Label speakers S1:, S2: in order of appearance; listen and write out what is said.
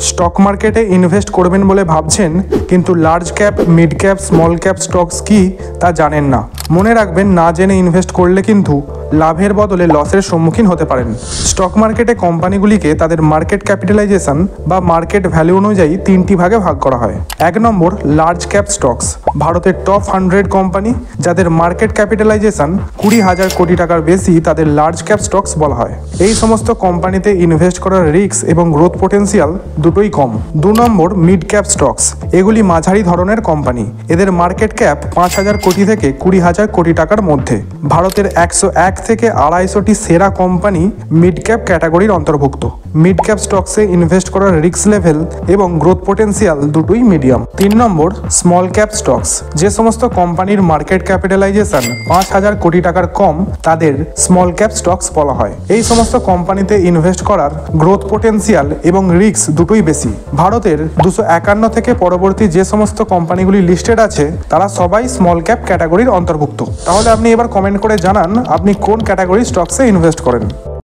S1: Stock মার্কেটে invest করবেন বলে ভাবছেন, কিন্তু large cap, mid cap, small cap stocks কি তা জানেন না। মনে রাখবেন, না জেনে ইনভেস্ট করলে কিন্তু লাভের বদলে লসের সম্মুখীন হতে পারেন। স্টক মার্কেটে কোম্পানিগুলিকে তাদের মার্কেট ক্যাপিটালাইজেশন বা মার্কেট ভ্যালু অনুযায়ী তিনটি ভাগে ভাগ করা হয়। 1 নম্বর, লার্জ ক্যাপ স্টকস। ভারতের টপ 100 কোম্পানি যাদের মার্কেট ক্যাপিটালাইজেশন 20,000 কোটি টাকার বেশি, তাদের লার্জ ক্যাপ স্টকস বলা হয়। এই সমস্ত কোম্পানিতে ইনভেস্ট করার রিস্ক এবং গ্রোথ পোটেন্সিয়াল দুটোই কম। 2 নম্বর, মিড ক্যাপ স্টকস। এগুলি মাঝারি ধরনের কোম্পানি, এদের মার্কেট ক্যাপ 5,000 কোটি থেকে 20,000 কোটি টাকার মধ্যে। ভারতের 101 থেকে 250টি সেরা কোম্পানি মিড ক্যাপ ক্যাটাগরির অন্তর্ভুক্ত। মিড ক্যাপ স্টকসে ইনভেস্ট করার রিস্ক লেভেল এবং গ্রোথ পোটেন্সিয়াল দুটোই মিডিয়াম। 3 নম্বর, স্মল ক্যাপ স্টকস। যে সমস্ত কোম্পানির মার্কেট ক্যাপিটালাইজেশন 5,000 কোটি টাকার কম, তাদের স্মল ক্যাপ স্টকস বলা হয়। এই সমস্ত কোম্পানিতে ইনভেস্ট করার গ্রোথ পোটেন্সিয়াল এবং রিস্ক দুটোই বেশি। ভারতের 251 থেকে পরবর্তী যে সমস্ত কোম্পানিগুলি লিস্টেড আছে, তারা সবাই স্মল ক্যাপ ক্যাটাগরির অন্তর্ভুক্ত। তাহলে আপনি এবার কমেন্ট করে জানান আপনি কোন ক্যাটাগরি স্টকসে ইনভেস্ট করেন।